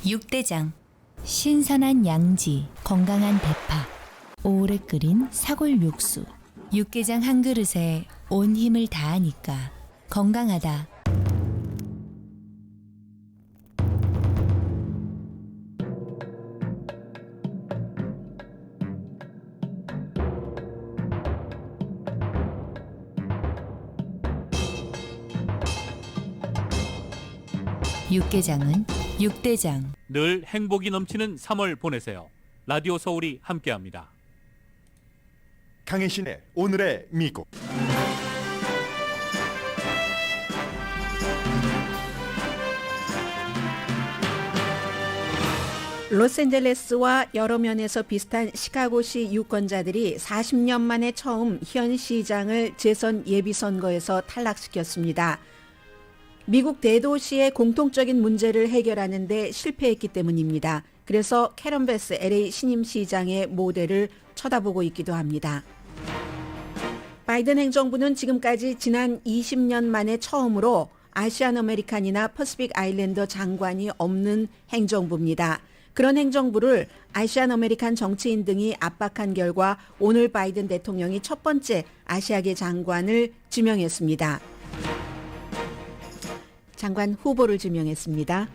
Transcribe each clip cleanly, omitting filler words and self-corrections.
육대장. 신선한 양지, 건강한 대파, 오래 끓인 사골 육수. 육개장 한 그릇에 온 힘을 다하니까 건강하다. 육개장은 육대장. 늘 행복이 넘치는 3월 보내세요. 라디오 서울이 함께합니다. 강혜신의 오늘의 미국. 로스앤젤레스와 여러 면에서 비슷한 시카고시 유권자들이 40년 만에 처음 현 시장을 재선 예비선거에서 탈락시켰습니다. 미국 대도시의 공통적인 문제를 해결하는 데 실패했기 때문입니다. 그래서 캐런 베스 LA 신임시장의 모델을 쳐다보고 있기도 합니다. 바이든 행정부는 지금까지 지난 20년 만에 처음으로 아시안 아메리칸이나 퍼시픽 아일랜더 장관이 없는 행정부입니다. 그런 행정부를 아시안 아메리칸 정치인 등이 압박한 결과 오늘 바이든 대통령이 첫 번째 아시아계 장관을 지명했습니다. 장관 후보를 지명했습니다.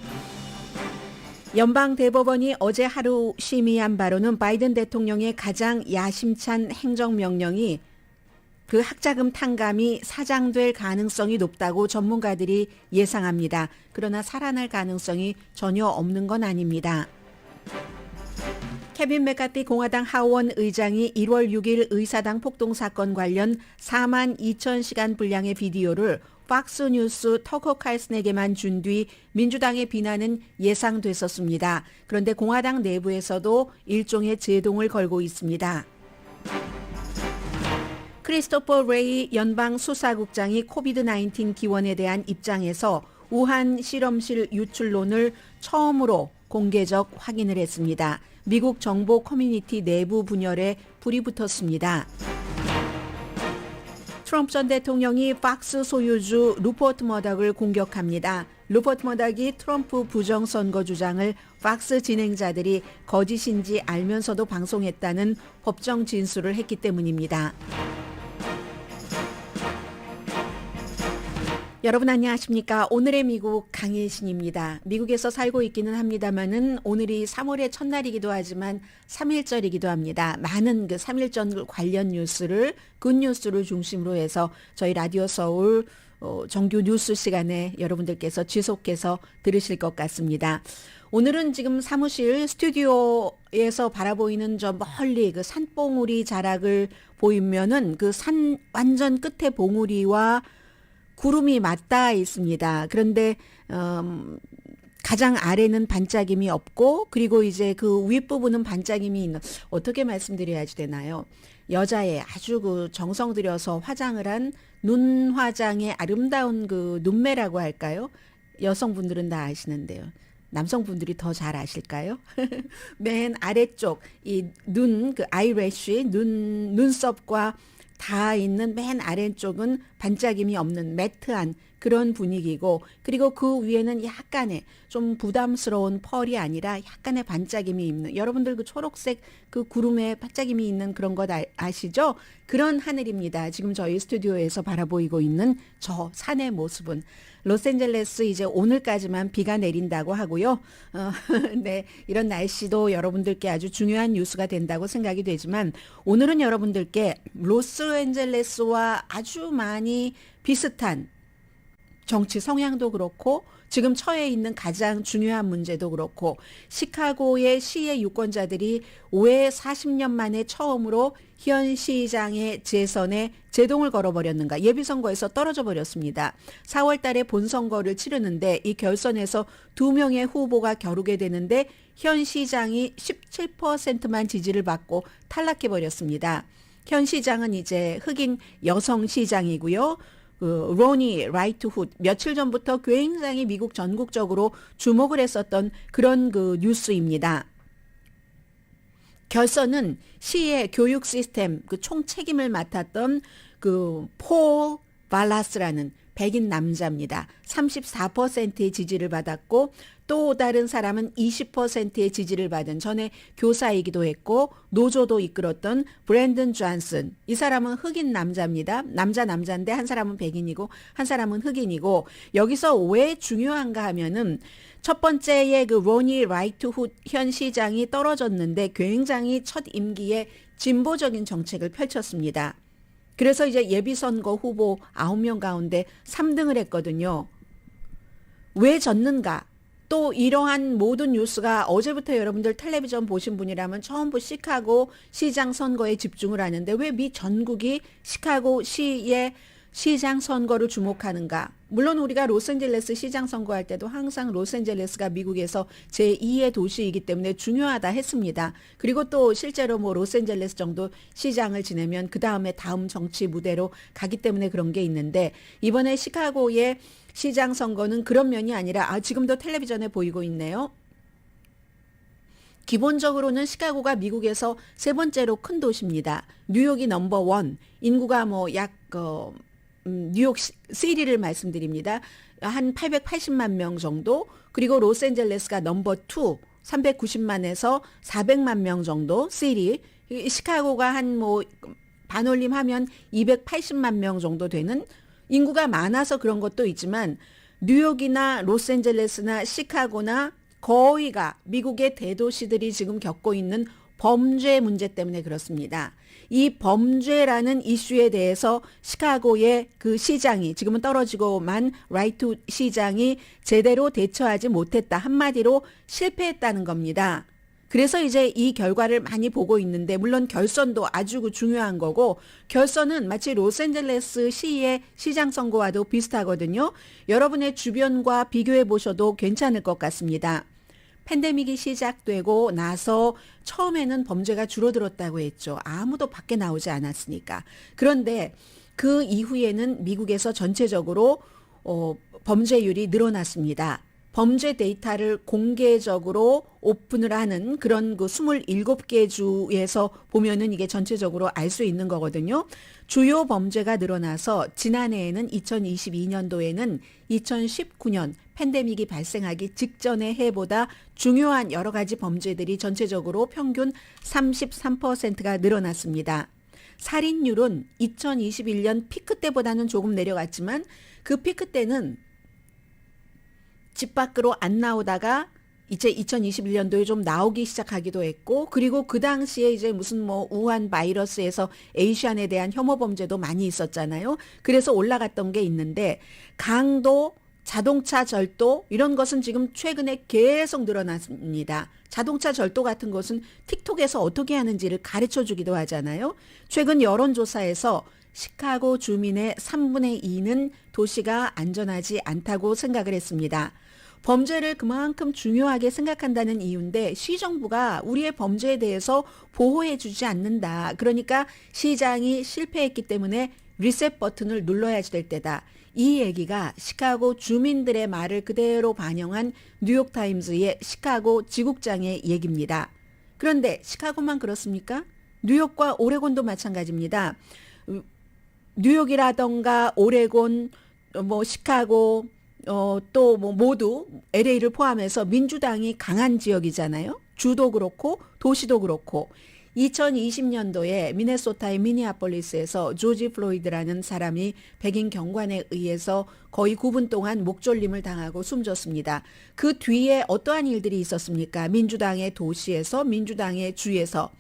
연방대법원이 어제 하루 심의한 바로는 바이든 대통령의 가장 야심찬 행정명령이 그 학자금 탕감이 사장될 가능성이 높다고 전문가들이 예상합니다. 그러나 살아날 가능성이 전혀 없는 건 아닙니다. 케빈 맥카티 공화당 하원 의장이 1월 6일 의사당 폭동 사건 관련 4만 2천 시간 분량의 비디오를 팍스뉴스 터커 칼슨에게만 준 뒤 민주당의 비난은 예상됐었습니다. 그런데 공화당 내부에서도 일종의 제동을 걸고 있습니다. 크리스토퍼 레이 연방수사국장이 코비드-19 기원에 대한 입장에서 우한 실험실 유출론을 처음으로 공개적 확인을 했습니다. 미국 정보 커뮤니티 내부 분열에 불이 붙었습니다. 트럼프 전 대통령이 팍스 소유주 루퍼트 머덕을 공격합니다. 루퍼트 머덕이 트럼프 부정선거 주장을 팍스 진행자들이 거짓인지 알면서도 방송했다는 법정 진술을 했기 때문입니다. 여러분 안녕하십니까? 오늘의 미국 강혜신입니다. 미국에서 살고 있기는 합니다만은 오늘이 3월의 첫날이기도 하지만 3.1절이기도 합니다. 많은 그 3.1절 관련 뉴스를 굿뉴스를 중심으로 해서 저희 라디오 서울 정규 뉴스 시간에 여러분들께서 지속해서 들으실 것 같습니다. 오늘은 지금 사무실 스튜디오에서 바라보이는 저 멀리 그 산봉우리 자락을 보이면은 그 산 완전 끝에 봉우리와 구름이 맞닿아 있습니다. 그런데 가장 아래는 반짝임이 없고 그리고 이제 그 윗부분은 반짝임이 있는, 어떻게 말씀드려야지 되나요? 여자의 아주 그 정성 들여서 화장을 한 눈 화장의 아름다운 그 눈매라고 할까요? 여성분들은 다 아시는데요. 남성분들이 더 잘 아실까요? 맨 아래쪽 이 눈 그 아이래쉬 눈썹과 닿아 있는 맨 아래쪽은 반짝임이 없는 매트한 그런 분위기고, 그리고 그 위에는 약간의 좀 부담스러운 펄이 아니라 약간의 반짝임이 있는, 여러분들 그 초록색 그 구름에 반짝임이 있는 그런 것 아시죠? 그런 하늘입니다. 지금 저희 스튜디오에서 바라보이고 있는 저 산의 모습은. 로스앤젤레스 이제 오늘까지만 비가 내린다고 하고요. 네, 이런 날씨도 여러분들께 아주 중요한 뉴스가 된다고 생각이 되지만, 오늘은 여러분들께 로스앤젤레스와 아주 많이 비슷한 정치 성향도 그렇고 지금 처해 있는 가장 중요한 문제도 그렇고, 시카고의 시의 유권자들이 왜 40년 만에 처음으로 현 시장의 재선에 제동을 걸어버렸는가, 예비선거에서 떨어져 버렸습니다. 4월 달에 본선거를 치르는데 이 결선에서 2명의 후보가 겨루게 되는데 현 시장이 17%만 지지를 받고 탈락해버렸습니다. 현 시장은 이제 흑인 여성 시장이고요. 로니 라이트 훗, 며칠 전부터 굉장히 미국 전국적으로 주목을 했었던 그런 그 뉴스입니다. 결선은 시의 교육 시스템 그 총책임을 맡았던 그 폴 발라스라는 백인 남자입니다. 34%의 지지를 받았고 또 다른 사람은 20%의 지지를 받은 전에 교사이기도 했고 노조도 이끌었던 브랜든 존슨. 이 사람은 흑인 남자입니다. 남자인데 한 사람은 백인이고 한 사람은 흑인이고 여기서 왜 중요한가 하면은 첫 번째에 그 로니 라이트훗 현 시장이 떨어졌는데 굉장히 첫 임기에 진보적인 정책을 펼쳤습니다. 그래서 이제 예비선거 후보 9명 가운데 3등을 했거든요. 왜 졌는가? 또 이러한 모든 뉴스가 어제부터 여러분들 텔레비전 보신 분이라면 전부 시카고 시장 선거에 집중을 하는데 왜 미 전국이 시카고 시의 시장 선거를 주목하는가? 물론 우리가 로스앤젤레스 시장 선거할 때도 항상 로스앤젤레스가 미국에서 제2의 도시이기 때문에 중요하다 했습니다. 그리고 또 실제로 뭐 로스앤젤레스 정도 시장을 지내면 그 다음에 다음 정치 무대로 가기 때문에 그런 게 있는데 이번에 시카고의 시장 선거는 그런 면이 아니라 지금도 텔레비전에 보이고 있네요. 기본적으로는 시카고가 미국에서 세 번째로 큰 도시입니다. 뉴욕이 넘버 원, 인구가 뉴욕 시리를 말씀드립니다. 한 880만 명 정도. 그리고 로스앤젤레스가 넘버 2, 390만에서 400만 명 정도 시리. 시카고가 한 반올림 하면 280만 명 정도 되는 인구가 많아서 그런 것도 있지만 뉴욕이나 로스앤젤레스나 시카고나 거의가 미국의 대도시들이 지금 겪고 있는 범죄 문제 때문에 그렇습니다. 이 범죄라는 이슈에 대해서 시카고의 그 시장이 지금은 떨어지고만 라이트 시장이 제대로 대처하지 못했다. 한마디로 실패했다는 겁니다. 그래서 이제 이 결과를 많이 보고 있는데 물론 결선도 아주 중요한 거고 결선은 마치 로스앤젤레스 시의 시장 선거와도 비슷하거든요. 여러분의 주변과 비교해 보셔도 괜찮을 것 같습니다. 팬데믹이 시작되고 나서 처음에는 범죄가 줄어들었다고 했죠. 아무도 밖에 나오지 않았으니까. 그런데 그 이후에는 미국에서 전체적으로 범죄율이 늘어났습니다. 범죄 데이터를 공개적으로 오픈을 하는 그런 그 27개 주에서 보면은 이게 전체적으로 알 수 있는 거거든요. 주요 범죄가 늘어나서 지난해에는 2022년도에는 2019년 팬데믹이 발생하기 직전의 해보다 중요한 여러 가지 범죄들이 전체적으로 평균 33%가 늘어났습니다. 살인율은 2021년 피크 때보다는 조금 내려갔지만 그 피크 때는 집 밖으로 안 나오다가 이제 2021년도에 좀 나오기 시작하기도 했고 그리고 그 당시에 이제 무슨 우한 바이러스에서 에이시안에 대한 혐오 범죄도 많이 있었잖아요. 그래서 올라갔던 게 있는데 강도, 자동차 절도 이런 것은 지금 최근에 계속 늘어났습니다. 자동차 절도 같은 것은 틱톡에서 어떻게 하는지를 가르쳐 주기도 하잖아요. 최근 여론조사에서 시카고 주민의 3분의 2는 도시가 안전하지 않다고 생각을 했습니다. 범죄를 그만큼 중요하게 생각한다는 이유인데 시정부가 우리의 범죄에 대해서 보호해 주지 않는다. 그러니까 시장이 실패했기 때문에 리셋 버튼을 눌러야 될 때다. 이 얘기가 시카고 주민들의 말을 그대로 반영한 뉴욕타임즈의 시카고 지국장의 얘기입니다. 그런데 시카고만 그렇습니까? 뉴욕과 오레곤도 마찬가지입니다. 뉴욕이라던가 오레곤, 시카고, 또 모두 LA를 포함해서 민주당이 강한 지역이잖아요. 주도 그렇고 도시도 그렇고 2020년도에 미네소타의 미니아폴리스에서 조지 플로이드라는 사람이 백인 경관에 의해서 거의 9분 동안 목졸림을 당하고 숨졌습니다. 그 뒤에 어떠한 일들이 있었습니까? 민주당의 도시에서 민주당의 주에서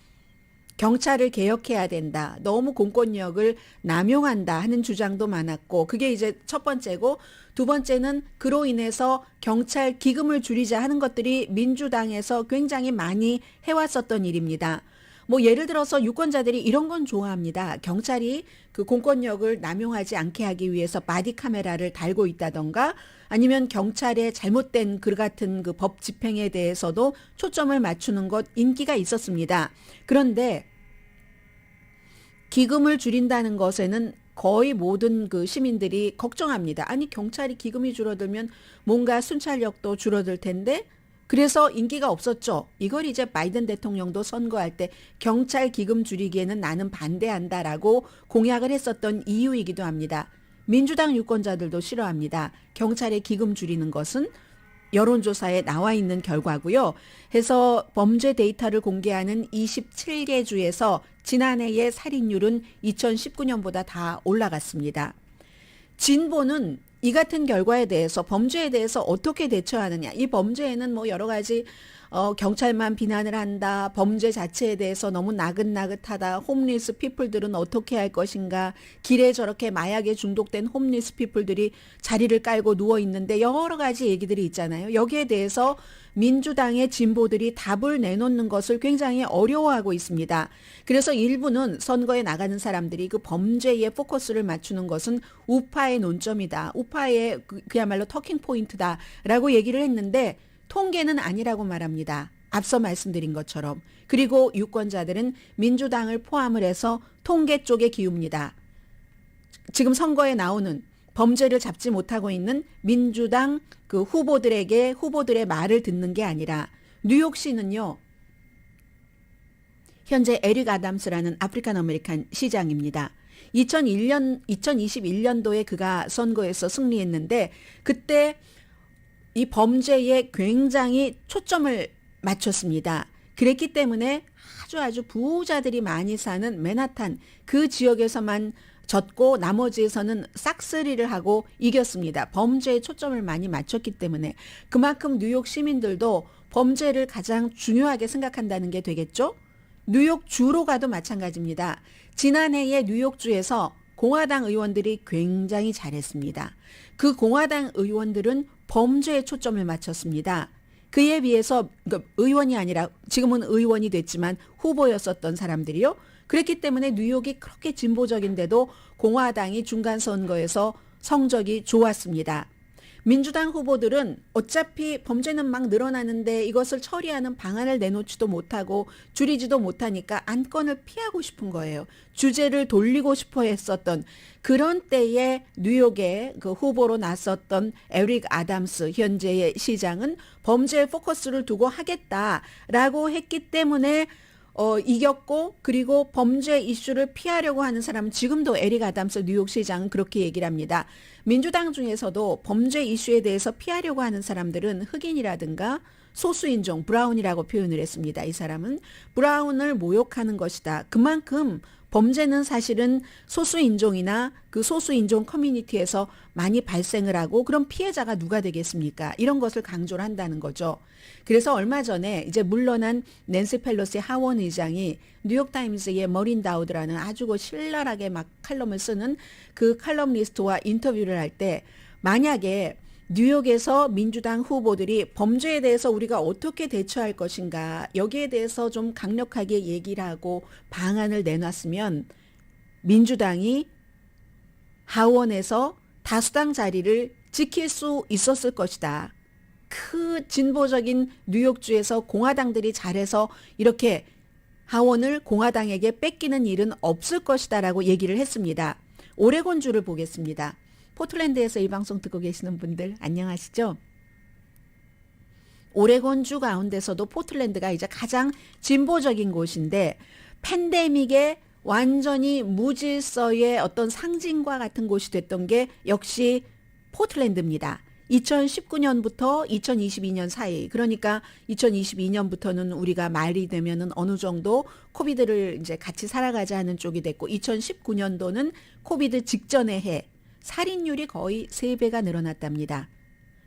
경찰을 개혁해야 된다. 너무 공권력을 남용한다 하는 주장도 많았고 그게 이제 첫 번째고 두 번째는 그로 인해서 경찰 기금을 줄이자 하는 것들이 민주당에서 굉장히 많이 해왔었던 일입니다. 예를 들어서 유권자들이 이런 건 좋아합니다. 경찰이 그 공권력을 남용하지 않게 하기 위해서 바디 카메라를 달고 있다던가 아니면 경찰의 잘못된 그 같은 그 법 집행에 대해서도 초점을 맞추는 것 인기가 있었습니다. 그런데 기금을 줄인다는 것에는 거의 모든 그 시민들이 걱정합니다. 아니 경찰이 기금이 줄어들면 뭔가 순찰력도 줄어들 텐데 그래서 인기가 없었죠. 이걸 이제 바이든 대통령도 선거할 때 경찰 기금 줄이기에는 나는 반대한다라고 공약을 했었던 이유이기도 합니다. 민주당 유권자들도 싫어합니다. 경찰의 기금 줄이는 것은 여론조사에 나와 있는 결과고요. 해서 범죄 데이터를 공개하는 27개 주에서 지난해의 살인율은 2019년보다 다 올라갔습니다. 진보는 이 같은 결과에 대해서 범죄에 대해서 어떻게 대처하느냐. 이 범죄에는 뭐 여러 가지 경찰만 비난을 한다. 범죄 자체에 대해서 너무 나긋나긋하다. 홈리스 피플들은 어떻게 할 것인가. 길에 저렇게 마약에 중독된 홈리스 피플들이 자리를 깔고 누워 있는데 여러 가지 얘기들이 있잖아요. 여기에 대해서 민주당의 진보들이 답을 내놓는 것을 굉장히 어려워하고 있습니다. 그래서 일부는 선거에 나가는 사람들이 그 범죄에 포커스를 맞추는 것은 우파의 논점이다. 우파의 그야말로 터킹 포인트다라고 얘기를 했는데 통계는 아니라고 말합니다. 앞서 말씀드린 것처럼. 그리고 유권자들은 민주당을 포함을 해서 통계 쪽에 기웁니다. 지금 선거에 나오는 범죄를 잡지 못하고 있는 민주당 그 후보들의 말을 듣는 게 아니라 뉴욕시는요. 현재 에릭 아담스라는 아프리칸 아메리칸 시장입니다. 2021년도에 그가 선거에서 승리했는데 그때 이 범죄에 굉장히 초점을 맞췄습니다. 그랬기 때문에 아주 부자들이 많이 사는 맨하탄 그 지역에서만 졌고 나머지에서는 싹쓸이를 하고 이겼습니다. 범죄에 초점을 많이 맞췄기 때문에 그만큼 뉴욕 시민들도 범죄를 가장 중요하게 생각한다는 게 되겠죠? 뉴욕주로 가도 마찬가지입니다. 지난해에 뉴욕주에서 공화당 의원들이 굉장히 잘했습니다. 그 공화당 의원들은 범죄에 초점을 맞췄습니다. 그에 비해서 의원이 아니라 지금은 의원이 됐지만 후보였었던 사람들이요. 그랬기 때문에 뉴욕이 그렇게 진보적인데도 공화당이 중간선거에서 성적이 좋았습니다. 민주당 후보들은 어차피 범죄는 막 늘어나는데 이것을 처리하는 방안을 내놓지도 못하고 줄이지도 못하니까 안건을 피하고 싶은 거예요. 주제를 돌리고 싶어 했었던 그런 때에 뉴욕의 그 후보로 나섰던 에릭 아담스 현재의 시장은 범죄에 포커스를 두고 하겠다라고 했기 때문에 이겼고 그리고 범죄 이슈를 피하려고 하는 사람은 지금도 에릭 아담스 뉴욕시장은 그렇게 얘기를 합니다. 민주당 중에서도 범죄 이슈에 대해서 피하려고 하는 사람들은 흑인이라든가 소수인종 브라운이라고 표현을 했습니다. 이 사람은 브라운을 모욕하는 것이다. 그만큼 범죄는 사실은 소수인종이나 그 소수인종 커뮤니티에서 많이 발생을 하고 그럼 피해자가 누가 되겠습니까? 이런 것을 강조를 한다는 거죠. 그래서 얼마 전에 이제 물러난 낸시 펠로시 하원 의장이 뉴욕타임즈의 머린 다우드라는 아주 신랄하게 막 칼럼을 쓰는 그 칼럼니스트와 인터뷰를 할 때 만약에 뉴욕에서 민주당 후보들이 범죄에 대해서 우리가 어떻게 대처할 것인가 여기에 대해서 좀 강력하게 얘기를 하고 방안을 내놨으면 민주당이 하원에서 다수당 자리를 지킬 수 있었을 것이다. 그 진보적인 뉴욕주에서 공화당들이 잘해서 이렇게 하원을 공화당에게 뺏기는 일은 없을 것이다라고 얘기를 했습니다. 오레곤주를 보겠습니다. 포틀랜드에서 이 방송 듣고 계시는 분들 안녕하시죠? 오레곤주 가운데서도 포틀랜드가 이제 가장 진보적인 곳인데 팬데믹에 완전히 무질서의 어떤 상징과 같은 곳이 됐던 게 역시 포틀랜드입니다. 2019년부터 2022년 사이 그러니까 2022년부터는 우리가 말이 되면은 어느 정도 코비드를 이제 같이 살아가자 하는 쪽이 됐고 2019년도는 코비드 직전의 해 살인율이 거의 3배가 늘어났답니다.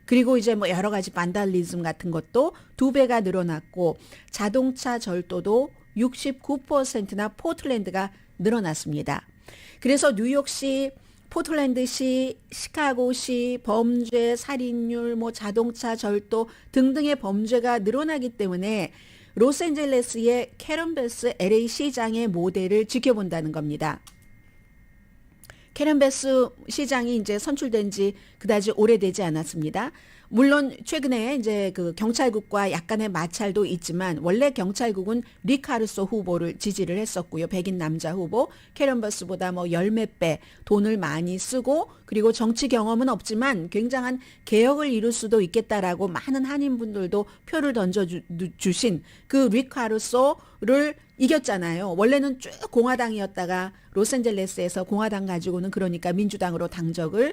그리고 이제 뭐 여러 가지 반달리즘 같은 것도 2배가 늘어났고 자동차 절도도 69%나 포틀랜드가 늘어났습니다. 그래서 뉴욕시 포틀랜드시, 시카고시 범죄, 살인율, 뭐 자동차 절도 등등의 범죄가 늘어나기 때문에 로스앤젤레스의 캐런 베스 LA 시장의 모델을 지켜본다는 겁니다. 캐런 베스 시장이 이제 선출된 지 그다지 오래되지 않았습니다. 물론 최근에 이제 그 경찰국과 약간의 마찰도 있지만 원래 경찰국은 리 카루소 후보를 지지를 했었고요. 백인 남자 후보 캐런 베스보다 뭐 열 몇 배 돈을 많이 쓰고 그리고 정치 경험은 없지만 굉장한 개혁을 이룰 수도 있겠다라고 많은 한인분들도 표를 던져주신 그 릭 카루소를 이겼잖아요. 원래는 쭉 공화당이었다가 로스앤젤레스에서 공화당 가지고는 그러니까 민주당으로 당적을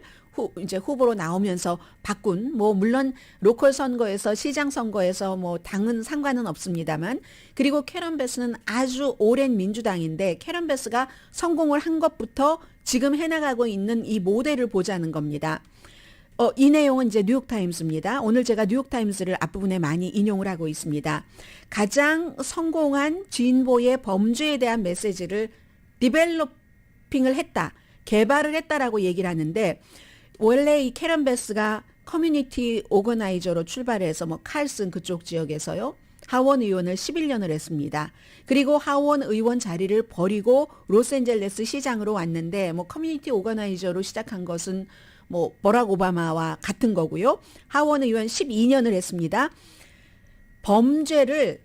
이제 후보로 나오면서 바꾼, 뭐 물론 로컬 선거에서 시장 선거에서 뭐 당은 상관은 없습니다만, 그리고 캐런 베스는 아주 오랜 민주당인데 캐런 베스가 성공을 한 것부터 지금 해나가고 있는 이 모델을 보자는 겁니다. 이 내용은 이제 뉴욕타임스입니다. 오늘 제가 뉴욕타임스를 앞부분에 많이 인용을 하고 있습니다. 가장 성공한 진보의 범죄에 대한 메시지를 디벨로핑을 했다, 개발을 했다라고 얘기를 하는데, 원래 이 캐런 베스가 커뮤니티 오거나이저로 출발해서 뭐 칼슨 그쪽 지역에서요, 하원 의원을 11년을 했습니다. 그리고 하원 의원 자리를 버리고 로스앤젤레스 시장으로 왔는데, 뭐 커뮤니티 오거나이저로 시작한 것은 뭐 버락 오바마와 같은 거고요. 하원 의원 12년을 했습니다. 범죄를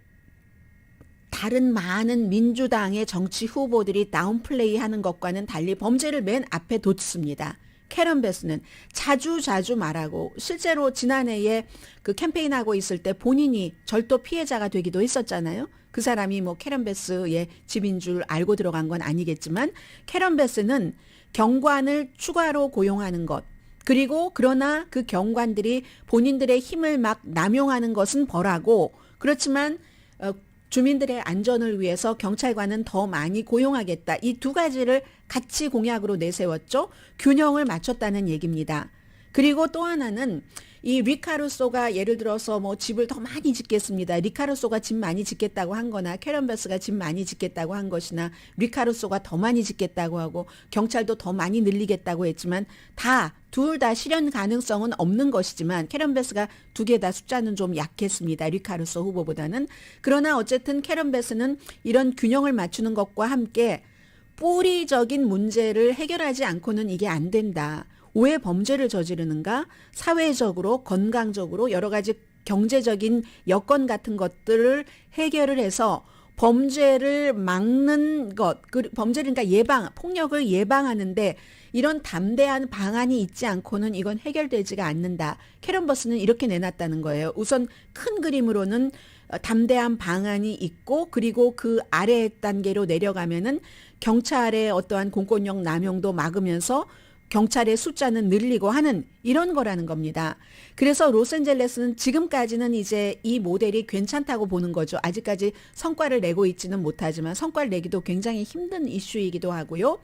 다른 많은 민주당의 정치 후보들이 다운플레이 하는 것과는 달리 범죄를 맨 앞에 뒀습니다. 캐런 베스는 자주 말하고, 실제로 지난해에 그 캠페인하고 있을 때 본인이 절도 피해자가 되기도 했었잖아요. 그 사람이 뭐 캐런 베스의 집인 줄 알고 들어간 건 아니겠지만, 캐런 베스는 경관을 추가로 고용하는 것, 그리고 그러나 그 경관들이 본인들의 힘을 막 남용하는 것은 벌하고, 그렇지만 주민들의 안전을 위해서 경찰관은 더 많이 고용하겠다. 이 두 가지를 같이 공약으로 내세웠죠. 균형을 맞췄다는 얘기입니다. 그리고 또 하나는 이 릭 카루소가 예를 들어서 뭐 집을 더 많이 짓겠습니다. 릭 카루소가 집 많이 짓겠다고 한 거나 캐런 베스가 집 많이 짓겠다고 한 것이나 릭 카루소가 더 많이 짓겠다고 하고 경찰도 더 많이 늘리겠다고 했지만 둘 다 실현 가능성은 없는 것이지만, 캐런 베스가 두 개 다 숫자는 좀 약했습니다. 릭 카루소 후보보다는. 그러나 어쨌든 캐런 베스는 이런 균형을 맞추는 것과 함께 뿌리적인 문제를 해결하지 않고는 이게 안 된다. 왜 범죄를 저지르는가? 사회적으로, 건강적으로 여러 가지 경제적인 여건 같은 것들을 해결을 해서 범죄를 막는 것, 범죄를 그러니까 폭력을 예방하는데 이런 담대한 방안이 있지 않고는 이건 해결되지가 않는다. 캐런 베스는 이렇게 내놨다는 거예요. 우선 큰 그림으로는 담대한 방안이 있고, 그리고 그 아래 단계로 내려가면은 경찰의 어떠한 공권력 남용도 막으면서 경찰의 숫자는 늘리고 하는 이런 거라는 겁니다. 그래서 로스앤젤레스는 지금까지는 이제 이 모델이 괜찮다고 보는 거죠. 아직까지 성과를 내고 있지는 못하지만 성과를 내기도 굉장히 힘든 이슈이기도 하고요.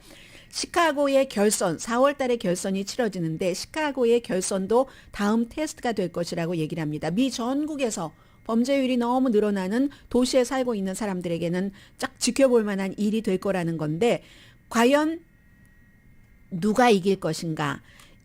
시카고의 결선, 4월 달에 결선이 치러지는데 시카고의 결선도 다음 테스트가 될 것이라고 얘기를 합니다. 미 전국에서 범죄율이 너무 늘어나는 도시에 살고 있는 사람들에게는 쫙 지켜볼 만한 일이 될 거라는 건데, 과연 누가 이길 것인가?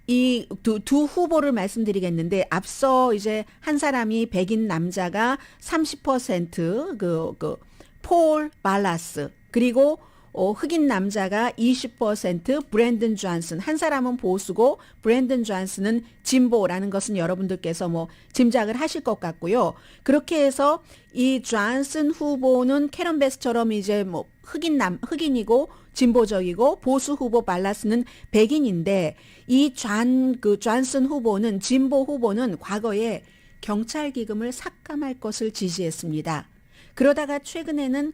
이 두 후보를 말씀드리겠는데, 앞서 이제 한 사람이 백인 남자가 30% 폴 발라스, 그리고 흑인 남자가 20% 브랜든 존슨, 한 사람은 보수고 브랜든 존슨은 진보라는 것은 여러분들께서 뭐 짐작을 하실 것 같고요. 그렇게 해서 이 존슨 후보는 캐런 베스처럼 이제 뭐 흑인이고 진보적이고, 보수 후보 발라스는 백인인데, 이 존슨 후보는, 진보 후보는 과거에 경찰 기금을 삭감할 것을 지지했습니다. 그러다가 최근에는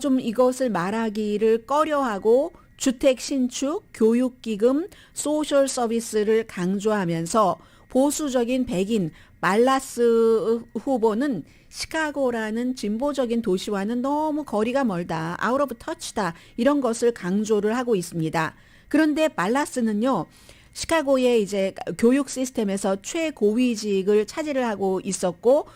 좀 이것을 말하기를 꺼려하고 주택 신축, 교육 기금, 소셜 서비스를 강조하면서 보수적인 백인 말라스 후보는 시카고라는 진보적인 도시와는 너무 거리가 멀다, 아웃 오브 터치다, 이런 것을 강조를 하고 있습니다. 그런데 말라스는요, 시카고의 이제 교육 시스템에서 최고위직을 차지를 하고 있었고,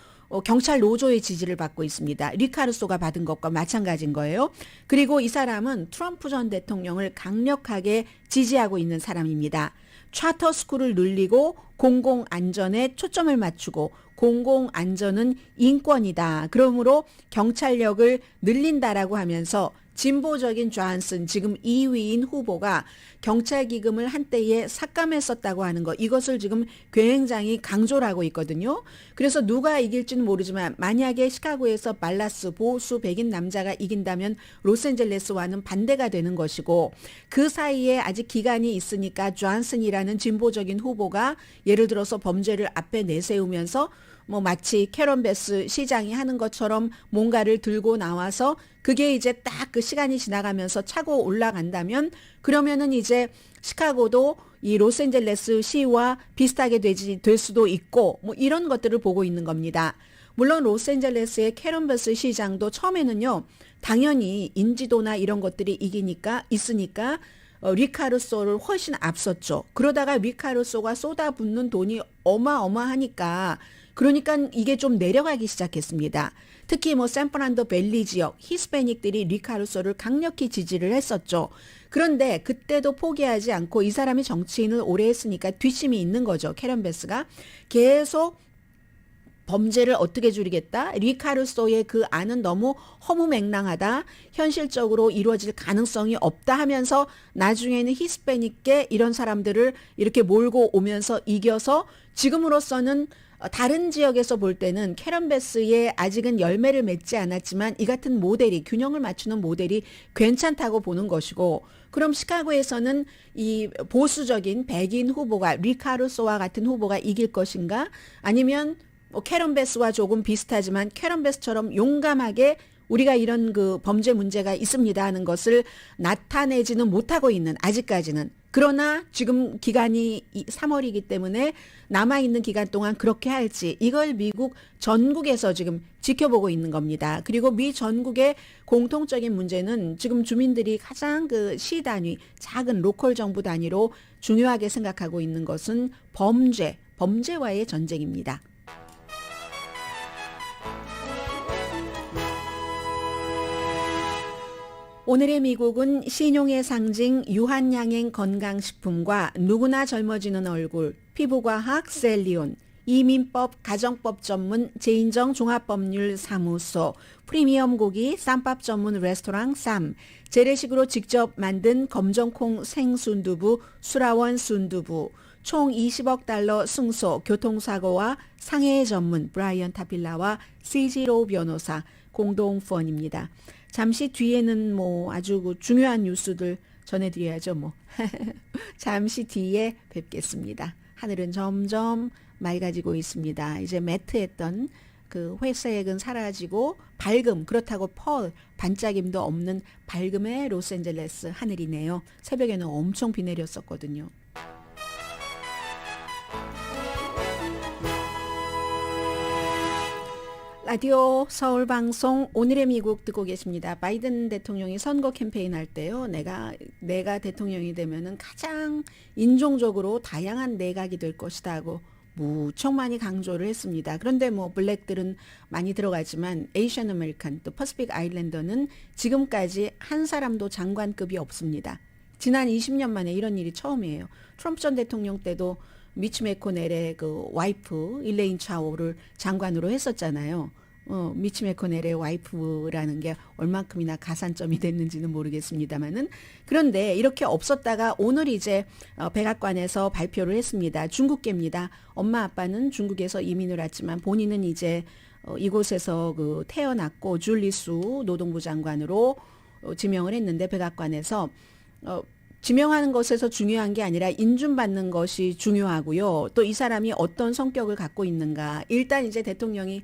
경찰 노조의 지지를 받고 있습니다. 릭 카루소가 받은 것과 마찬가지인 거예요. 그리고 이 사람은 트럼프 전 대통령을 강력하게 지지하고 있는 사람입니다. 차터 스쿨을 늘리고 공공안전에 초점을 맞추고, 공공안전은 인권이다, 그러므로 경찰력을 늘린다라고 하면서 진보적인 존슨 지금 2위인 후보가 경찰 기금을 한때에 삭감했었다고 하는 것, 이것을 지금 굉장히 강조를 하고 있거든요. 그래서 누가 이길지는 모르지만 만약에 시카고에서 발라스 보수 백인 남자가 이긴다면 로스앤젤레스와는 반대가 되는 것이고, 그 사이에 아직 기간이 있으니까 존슨이라는 진보적인 후보가 예를 들어서 범죄를 앞에 내세우면서 뭐 마치 캐런 베스 시장이 하는 것처럼 뭔가를 들고 나와서 그게 이제 딱 그 시간이 지나가면서 차고 올라간다면, 그러면은 이제 시카고도 이 로스앤젤레스 시와 비슷하게 될 수도 있고, 뭐 이런 것들을 보고 있는 겁니다. 물론 로스앤젤레스의 캐런 베스 시장도 처음에는요, 당연히 인지도나 이런 것들이 있으니까 리카루소를 훨씬 앞섰죠. 그러다가 리카루소가 쏟아붓는 돈이 어마어마하니까, 그러니까 이게 좀 내려가기 시작했습니다. 특히 뭐 샌프란도 밸리 지역 히스패닉들이 리카루소를 강력히 지지를 했었죠. 그런데 그때도 포기하지 않고, 이 사람이 정치인을 오래 했으니까 뒷심이 있는 거죠. 캐런 베스가 계속 범죄를 어떻게 줄이겠다? 리카루소의 그 안은 너무 허무맹랑하다. 현실적으로 이루어질 가능성이 없다 하면서 나중에는 히스패닉계 이런 사람들을 이렇게 몰고 오면서 이겨서, 지금으로서는 다른 지역에서 볼 때는 캐런 베스의 아직은 열매를 맺지 않았지만 이 같은 모델이, 균형을 맞추는 모델이 괜찮다고 보는 것이고, 그럼 시카고에서는 이 보수적인 백인 후보가, 리카루소와 같은 후보가 이길 것인가? 아니면 뭐 캐런 베스와 조금 비슷하지만 캐런 베스처럼 용감하게 우리가 이런 그 범죄 문제가 있습니다 하는 것을 나타내지는 못하고 있는, 아직까지는. 그러나 지금 기간이 3월이기 때문에 남아있는 기간 동안 그렇게 할지, 이걸 미국 전국에서 지금 지켜보고 있는 겁니다. 그리고 미 전국의 공통적인 문제는 지금 주민들이 가장 그 시 단위, 작은 로컬 정부 단위로 중요하게 생각하고 있는 것은 범죄와의 전쟁입니다. 오늘의 미국은 신용의 상징 유한양행 건강식품과 누구나 젊어지는 얼굴, 피부과학 셀리온, 이민법 가정법 전문 제인정 종합법률사무소, 프리미엄 고기 쌈밥 전문 레스토랑 쌈, 재래식으로 직접 만든 검정콩 생순두부 수라원 순두부, 총 20억 달러 승소 교통사고와 상해 전문 브라이언 타필라와 CG로 변호사 공동 후원입니다. 잠시 뒤에는 뭐 아주 중요한 뉴스들 전해드려야죠 뭐. 잠시 뒤에 뵙겠습니다. 하늘은 점점 맑아지고 있습니다. 이제 매트했던 그 회색은 사라지고 밝음, 그렇다고 반짝임도 없는 밝음의 로스앤젤레스 하늘이네요. 새벽에는 엄청 비 내렸었거든요. 라디오 서울방송 오늘의 미국 듣고 계십니다. 바이든 대통령이 선거 캠페인 할 때요, 내가 대통령이 되면은 가장 인종적으로 다양한 내각이 될 것이다 하고 무척 많이 강조를 했습니다. 그런데 뭐 블랙들은 많이 들어가지만 에이션 아메리칸 또 퍼시픽 아일랜더는 지금까지 한 사람도 장관급이 없습니다. 지난 20년 만에 이런 일이 처음이에요. 트럼프 전 대통령 때도 미치 매코넬의 그 와이프 일레인 차오를 장관으로 했었잖아요. 미치 매코넬의 와이프라는 게 얼만큼이나 가산점이 됐는지는 모르겠습니다만은, 그런데 이렇게 없었다가 오늘 이제 백악관에서 발표를 했습니다. 중국계입니다. 엄마 아빠는 중국에서 이민을 왔지만 본인은 이제 이곳에서 그 태어났고 줄리수 노동부 장관으로 지명을 했는데, 백악관에서 지명하는 것에서 중요한 게 아니라 인준받는 것이 중요하고요. 또 이 사람이 어떤 성격을 갖고 있는가. 일단 이제 대통령이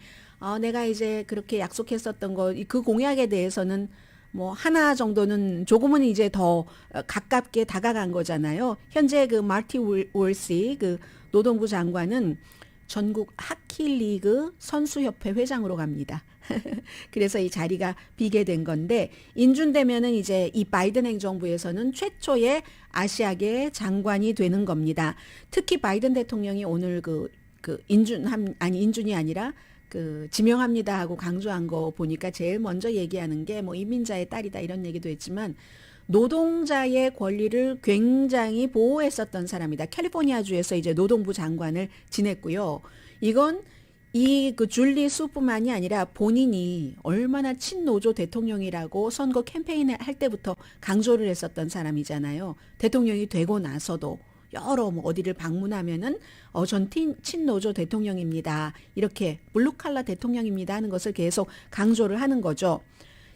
내가 이제 그렇게 약속했었던 거, 그 공약에 대해서는 뭐 하나 정도는 조금은 이제 더 가깝게 다가간 거잖아요. 현재 그 마티 월시 그 노동부 장관은 전국 하키리그 선수협회 회장으로 갑니다. 그래서 이 자리가 비게 된 건데, 인준되면은 이제 이 바이든 행정부에서는 최초의 아시아계 장관이 되는 겁니다. 특히 바이든 대통령이 오늘 인준이 아니라 지명합니다 하고 강조한 거 보니까 제일 먼저 얘기하는 게 뭐 이민자의 딸이다 이런 얘기도 했지만, 노동자의 권리를 굉장히 보호했었던 사람이다. 캘리포니아주에서 이제 노동부 장관을 지냈고요. 이건 이 그 줄리 수뿐만이 아니라 본인이 얼마나 친노조 대통령이라고 선거 캠페인을 할 때부터 강조를 했었던 사람이잖아요. 대통령이 되고 나서도 여러 뭐 어디를 방문하면은 전 친노조 대통령입니다. 이렇게 블루칼라 대통령입니다 하는 것을 계속 강조를 하는 거죠.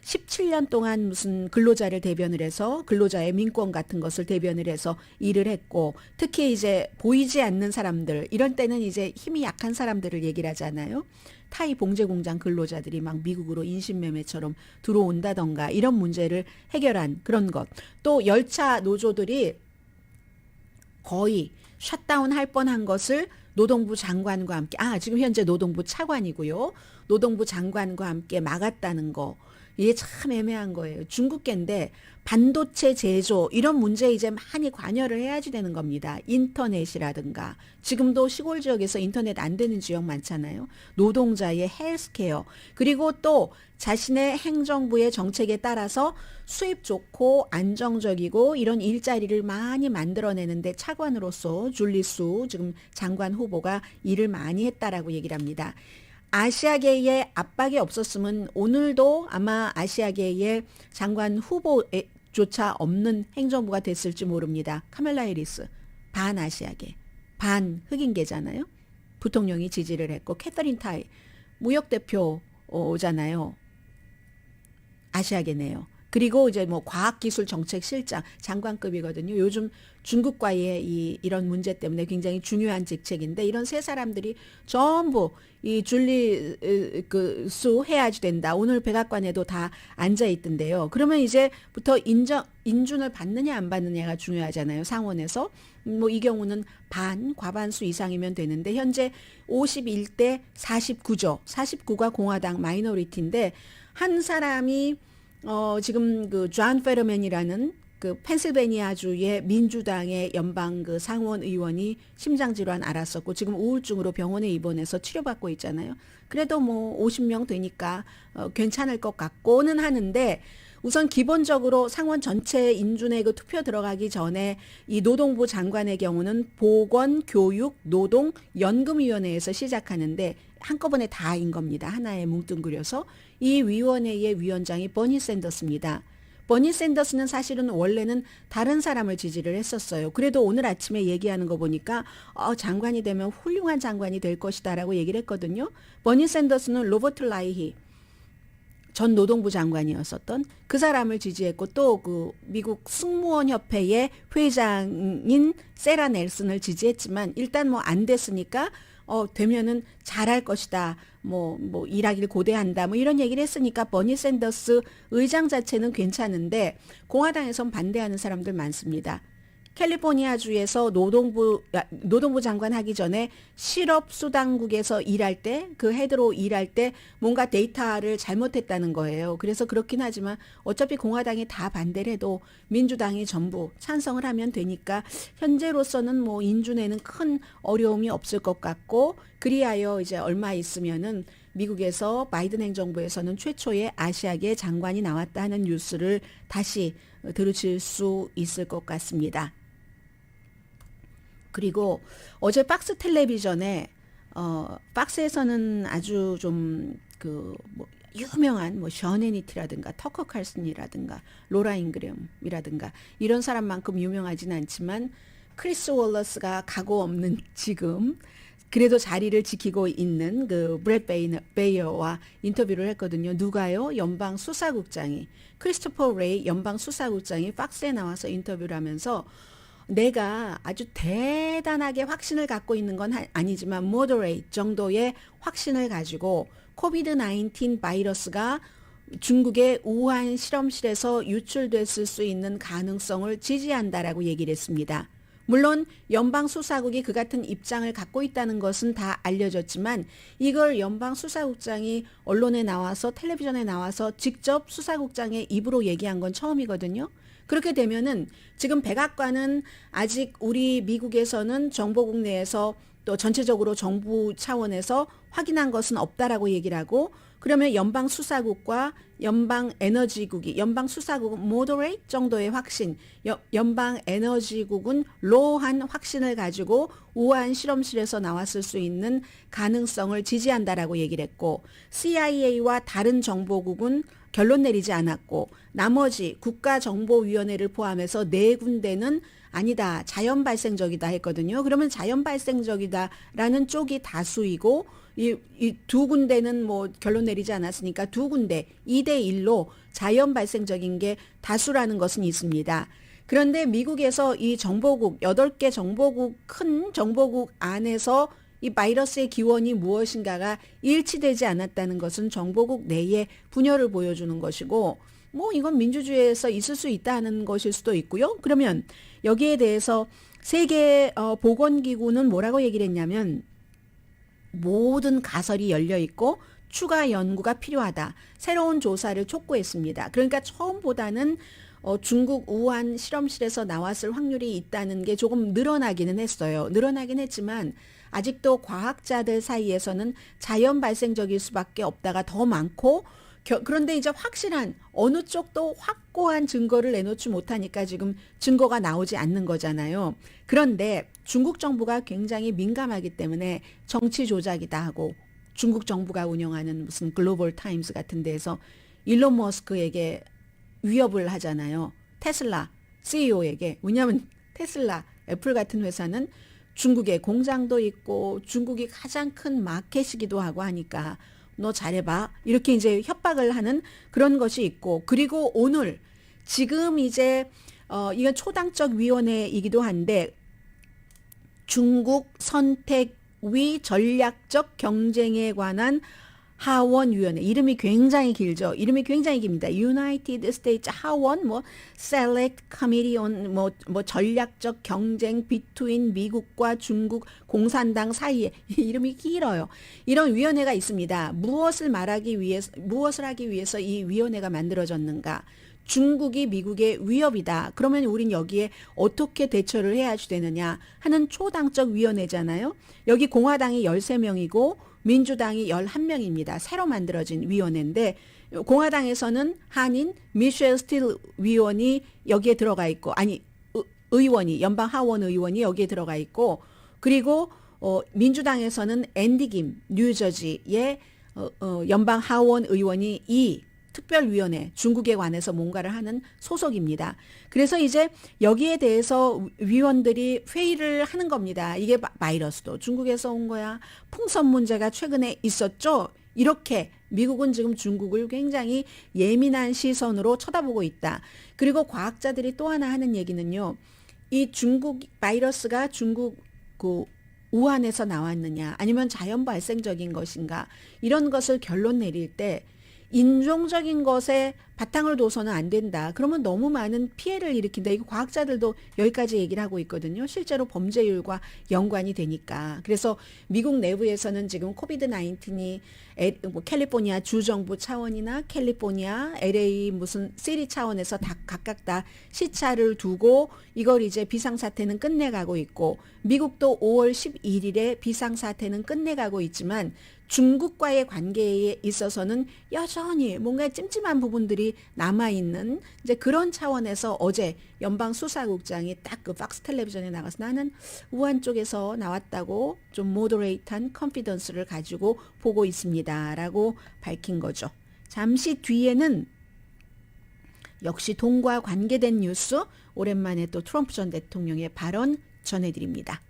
17년 동안 무슨 근로자를 대변을 해서 근로자의 민권 같은 것을 대변을 해서 일을 했고, 특히 이제 보이지 않는 사람들, 이런 때는 이제 힘이 약한 사람들을 얘기를 하잖아요. 타이 봉제 공장 근로자들이 막 미국으로 인신매매처럼 들어온다던가 이런 문제를 해결한 그런 것. 또 열차 노조들이 거의 셧다운 할 뻔한 것을 노동부 장관과 함께, 지금 현재 노동부 차관이고요. 노동부 장관과 함께 막았다는 거. 이게 참 애매한 거예요. 중국계인데 반도체 제조 이런 문제에 이제 많이 관여를 해야지 되는 겁니다. 인터넷이라든가 지금도 시골 지역에서 인터넷 안 되는 지역 많잖아요. 노동자의 헬스케어, 그리고 또 자신의 행정부의 정책에 따라서 수입 좋고 안정적이고 이런 일자리를 많이 만들어내는데 차관으로서 줄리수 지금 장관 후보가 일을 많이 했다라고 얘기를 합니다. 아시아계의 압박이 없었으면 오늘도 아마 아시아계의 장관 후보조차 없는 행정부가 됐을지 모릅니다. 카멜라 해리스, 반 아시아계, 반 흑인계잖아요. 부통령이 지지를 했고, 캐서린 타이, 무역대표잖아요. 아시아계네요. 그리고 이제 뭐 과학기술정책실장 장관급이거든요. 요즘 중국과의 이런 문제 때문에 굉장히 중요한 직책인데, 이런 세 사람들이 전부 이 줄리 수 해야지 된다. 오늘 백악관에도 다 앉아 있던데요. 그러면 이제부터 인준을 받느냐 안 받느냐가 중요하잖아요. 상원에서. 뭐 이 경우는 과반수 이상이면 되는데 현재 51대 49죠. 49가 공화당 마이너리티인데, 한 사람이 지금 그 존 페러맨이라는 그 펜실베니아주의 민주당의 연방 그 상원 의원이 심장질환 앓았었고 지금 우울증으로 병원에 입원해서 치료받고 있잖아요. 그래도 뭐 50명 되니까 괜찮을 것 같고는 하는데, 우선 기본적으로 상원 전체 인준에 그 투표 들어가기 전에 이 노동부 장관의 경우는 보건, 교육, 노동, 연금위원회에서 시작하는데 한꺼번에 다인 겁니다. 하나에 뭉뚱그려서. 이 위원회의 위원장이 버니 샌더스입니다. 버니 샌더스는 사실은 원래는 다른 사람을 지지를 했었어요. 그래도 오늘 아침에 얘기하는 거 보니까 장관이 되면 훌륭한 장관이 될 것이다라고 얘기를 했거든요. 버니 샌더스는 로버트 라이히 전 노동부 장관이었었던 그 사람을 지지했고, 또 그 미국 승무원 협회의 회장인 세라 넬슨을 지지했지만 일단 뭐 안 됐으니까 되면은 잘할 것이다. 뭐 일하기를 고대한다. 뭐 이런 얘기를 했으니까 버니 샌더스 의장 자체는 괜찮은데 공화당에선 반대하는 사람들 많습니다. 캘리포니아주에서 노동부 장관 하기 전에 실업수당국에서 일할 때, 그 헤드로 일할 때 뭔가 데이터를 잘못했다는 거예요. 그래서 그렇긴 하지만 어차피 공화당이 다 반대를 해도 민주당이 전부 찬성을 하면 되니까 현재로서는 뭐 인준에는 큰 어려움이 없을 것 같고, 그리하여 이제 얼마 있으면은 미국에서 바이든 행정부에서는 최초의 아시아계 장관이 나왔다 하는 뉴스를 다시 들으실 수 있을 것 같습니다. 그리고 어제 박스 텔레비전에 박스에서는 아주 좀 뭐 유명한 뭐 션 해니티라든가 터커 칼슨이라든가 로라 잉그램이라든가 이런 사람만큼 유명하진 않지만 크리스 월러스가 각오 없는 지금 그래도 자리를 지키고 있는 그 브렛 베이어와 인터뷰를 했거든요. 누가요? 연방 수사국장이, 크리스토퍼 레이 연방 수사국장이 박스에 나와서 인터뷰를 하면서 내가 아주 대단하게 확신을 갖고 있는 건 아니지만 moderate 정도의 확신을 가지고 코비드-19 바이러스가 중국의 우한 실험실에서 유출됐을 수 있는 가능성을 지지한다라고 얘기를 했습니다. 물론 연방수사국이 그 같은 입장을 갖고 있다는 것은 다 알려졌지만 이걸 연방수사국장이 언론에 나와서 텔레비전에 나와서 직접 수사국장의 입으로 얘기한 건 처음이거든요. 그렇게 되면은 지금 백악관은 아직 우리 미국에서는 정보국 내에서 또 전체적으로 정부 차원에서 확인한 것은 없다라고 얘기를 하고 그러면 연방수사국과 연방에너지국이 연방수사국은 moderate 정도의 확신, 연방에너지국은 low한 확신을 가지고 우한 실험실에서 나왔을 수 있는 가능성을 지지한다라고 얘기를 했고 CIA와 다른 정보국은 결론 내리지 않았고 나머지 국가정보위원회를 포함해서 4군데는 아니다. 자연 발생적이다 했거든요. 그러면 자연 발생적이다라는 쪽이 다수이고 이 두 군데는 뭐 결론 내리지 않았으니까 두 군데 2대 1로 자연 발생적인 게 다수라는 것은 있습니다. 그런데 미국에서 이 정보국 8개 정보국 큰 정보국 안에서 이 바이러스의 기원이 무엇인가가 일치되지 않았다는 것은 정보국 내의 분열을 보여주는 것이고 뭐 이건 민주주의에서 있을 수 있다는 것일 수도 있고요. 그러면 여기에 대해서 세계 보건기구는 뭐라고 얘기를 했냐면 모든 가설이 열려 있고 추가 연구가 필요하다. 새로운 조사를 촉구했습니다. 그러니까 처음보다는 중국 우한 실험실에서 나왔을 확률이 있다는 게 조금 늘어나기는 했어요. 늘어나긴 했지만 아직도 과학자들 사이에서는 자연 발생적일 수밖에 없다가 더 많고 그런데 이제 확실한 어느 쪽도 확고한 증거를 내놓지 못하니까 지금 증거가 나오지 않는 거잖아요. 그런데 중국 정부가 굉장히 민감하기 때문에 정치 조작이다 하고 중국 정부가 운영하는 무슨 글로벌 타임스 같은 데에서 일론 머스크에게 위협을 하잖아요. 테슬라 CEO에게. 왜냐하면 테슬라, 애플 같은 회사는 중국에 공장도 있고 중국이 가장 큰 마켓이기도 하고 하니까 너 잘해봐. 이렇게 이제 협박을 하는 그런 것이 있고 그리고 오늘 지금 이제 이건 초당적 위원회이기도 한데 중국 선택위 전략적 경쟁에 관한 하원위원회 이름이 굉장히 길죠. 이름이 굉장히 깁니다. United States 하원 뭐 Select Committee on 뭐 전략적 경쟁 between 미국과 중국 공산당 사이에 이름이 길어요. 이런 위원회가 있습니다. 무엇을 하기 위해서 이 위원회가 만들어졌는가? 중국이 미국의 위협이다. 그러면 우린 여기에 어떻게 대처를 해야 되느냐 하는 초당적 위원회잖아요. 여기 공화당이 13명이고 민주당이 11명입니다. 새로 만들어진 위원회인데 공화당에서는 한인 미셸 스틸 위원이 여기에 들어가 있고 의원이 연방 하원 의원이 여기에 들어가 있고 그리고 민주당에서는 앤디 김 뉴저지의 연방 하원 의원이 이 특별위원회 중국에 관해서 뭔가를 하는 소속입니다. 그래서 이제 여기에 대해서 위원들이 회의를 하는 겁니다. 이게 바이러스도 중국에서 온 거야. 풍선 문제가 최근에 있었죠. 이렇게 미국은 지금 중국을 굉장히 예민한 시선으로 쳐다보고 있다. 그리고 과학자들이 또 하나 하는 얘기는요. 이 중국 바이러스가 중국 우한에서 나왔느냐 아니면 자연 발생적인 것인가 이런 것을 결론 내릴 때 인종적인 것에 바탕을 둬서는 안 된다. 그러면 너무 많은 피해를 일으킨다. 이거 과학자들도 여기까지 얘기를 하고 있거든요. 실제로 범죄율과 연관이 되니까. 그래서 미국 내부에서는 지금 코비드 19이 캘리포니아 주정부 차원이나 캘리포니아, LA 무슨 시리 차원에서 다 각각 다 시차를 두고 이걸 이제 비상사태는 끝내가고 있고 미국도 5월 11일에 비상사태는 끝내가고 있지만 중국과의 관계에 있어서는 여전히 뭔가 찜찜한 부분들이 남아있는 이제 그런 차원에서 어제 연방수사국장이 딱 그 박스 텔레비전에 나가서 나는 우한 쪽에서 나왔다고 좀 모더레이트한 컨피던스를 가지고 보고 있습니다. 라고 밝힌 거죠. 잠시 뒤에는 역시 돈과 관계된 뉴스 오랜만에 또 트럼프 전 대통령의 발언 전해드립니다.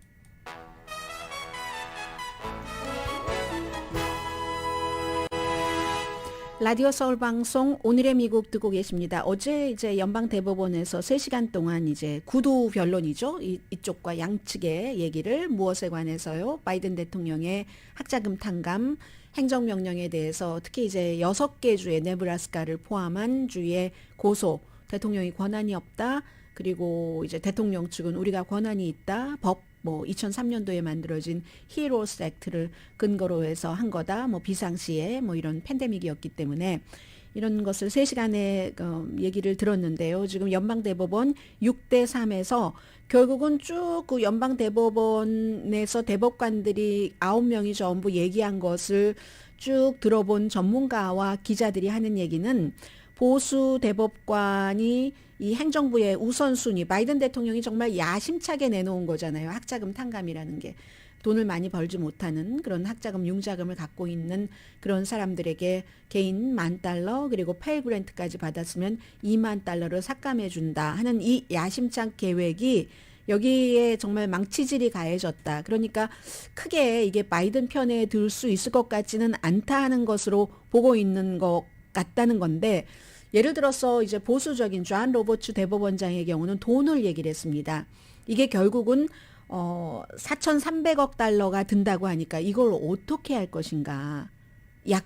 라디오 서울 방송 오늘의 미국 듣고 계십니다. 어제 이제 연방 대법원에서 3시간 동안 이제 구두 변론이죠. 이쪽과 양측의 얘기를 무엇에 관해서요. 바이든 대통령의 학자금 탕감 행정명령에 대해서 특히 이제 6개 주의 네브라스카를 포함한 주의 고소 대통령이 권한이 없다. 그리고 이제 대통령 측은 우리가 권한이 있다. 법 2003년도에 만들어진 히어로스 액트를 근거로 해서 한 거다. 비상시에 이런 팬데믹이었기 때문에 이런 것을 3시간에 얘기를 들었는데요. 지금 연방대법원 6대3에서 결국은 쭉 그 연방대법원에서 대법관들이 9명이 전부 얘기한 것을 쭉 들어본 전문가와 기자들이 하는 얘기는 보수 대법관이 이 행정부의 우선순위, 바이든 대통령이 정말 야심차게 내놓은 거잖아요. 학자금 탕감이라는 게. 돈을 많이 벌지 못하는 그런 학자금, 융자금을 갖고 있는 그런 사람들에게 개인 $10,000 그리고 펠 그랜트까지 받았으면 $20,000를 삭감해 준다 하는 이 야심찬 계획이 여기에 정말 망치질이 가해졌다. 그러니까 크게 이게 바이든 편에 들 수 있을 것 같지는 않다 하는 것으로 보고 있는 것 같다는 건데, 예를 들어서 이제 보수적인 존 로버츠 대법원장의 경우는 돈을 얘기를 했습니다. 이게 결국은 4,300억 달러가 든다고 하니까 이걸 어떻게 할 것인가. 약